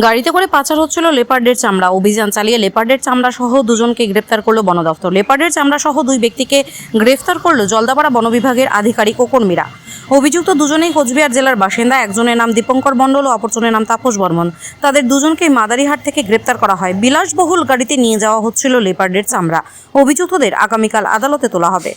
গাড়িতে করে পাচার হচ্ছিল লেপার্ডের চামড়া। অভিযান চালিয়ে লেপার্ডের চামড়া সহ দুজনকে গ্রেফতার করলো বন দফতর। লেপার্ডের চামড়া সহ দুই ব্যক্তিকে গ্রেফতার করলো জলদাপাড়া বন বিভাগের আধিকারিক ও কর্মীরা। অভিযুক্ত দুজনেই কোচবিহার জেলার বাসিন্দা। একজনের নাম দীপঙ্কর মণ্ডল ও অপরজনের নাম তাপস বর্মন। তাদের দুজনকেই মাদারিহাট থেকে গ্রেফতার করা হয়। বিলাসবহুল গাড়িতে নিয়ে যাওয়া হচ্ছিল লেপার্ডের চামড়া। অভিযুক্তদের আগামীকাল আদালতে তোলা হবে।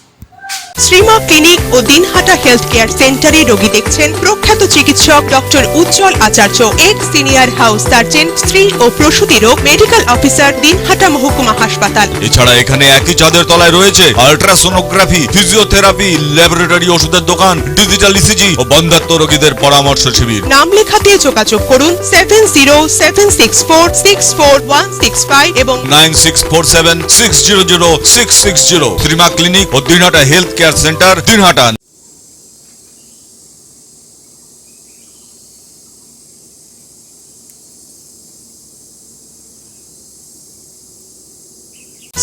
শ্রীমা ক্লিনিক ও দিনহাটা হেলথ কেয়ার সেন্টারে রোগী দেখছেন প্রখ্যাত চিকিৎসক doctor Ujjwal Acharya, ex senior house surgeon, স্ত্রী ও প্রসূতি রোগ মেডিকেল অফিসার, দিনহাটা মহকুমা হাসপাতাল। এছাড়া এখানে একই ছাদের তলায় রয়েছে আল্ট্রাসোনোগ্রাফি, ফিজিওথেরাপি, ল্যাবরেটরি, ওষুধের দোকান, ডিজিটাল ইসিজি ও বন্ধ্যাত্ব রোগীদের পরামর্শ শিবির। নাম লেখাতে যোগাযোগ করুন 7076464165 এবং 9647600660। শ্রীমা ক্লিনিক ও Dinhata health care centre, Dinhata.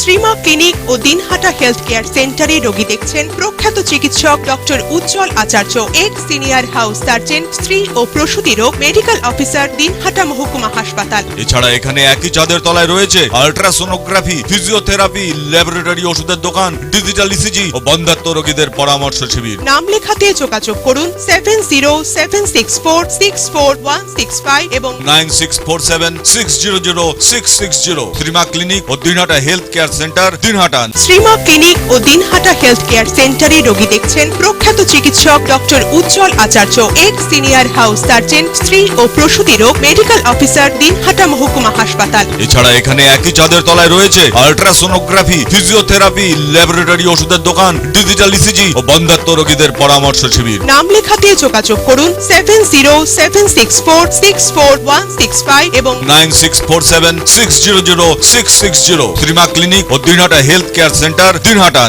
Shrima clinic ও দিনহাটা হেলথ কেয়ার সেন্টারে রোগী দেখছেন প্রখ্যাত চিকিৎসক doctor Ujjwal Acharya, ex senior house surgeon, স্ত্রী ও প্রসূতি রোগ মেডিকেল অফিসার, দিনহাটা মহকুমা হাসপাতাল। এছাড়া এখানে একই ছাদের তলায় রয়েছে আল্ট্রাসোনোগ্রাফি, ফিজিওথেরাপি, ল্যাবরেটরি, ওষুধের দোকান, ডিজিটাল ইসিজি ও বন্ধ্যাত্ব রোগীদের পরামর্শ শিবির। নাম লেখাতে যোগাযোগ করুন 7076464165 এবং 9647600660। শ্রীমা ক্লিনিক ও Dinhata health care centre, Dinhata. Shrima clinic ও দিনহাটা হেলথ কেয়ার সেন্টারে রোগী দেখছেন প্রখ্যাত চিকিৎসক doctor Ujjwal Acharya, ex senior house surgeon, স্ত্রী ও প্রসূতি রোগ মেডিকেল অফিসার, দিনহাটা মহকুমা হাসপাতাল। এছাড়া এখানে একই ছাদের তলায় রয়েছে আল্ট্রাসোনোগ্রাফি, ফিজিওথেরাপি, ল্যাবরেটরি, ওষুধের দোকান, ডিজিটাল ইসিজি ও বন্ধ্যাত্ব রোগীদের পরামর্শ শিবির। নাম লেখাতে যোগাযোগ করুন 7076464165 এবং 9647600660। শ্রীমা ক্লিনিক ও Dinhata health care centre, Dinhata.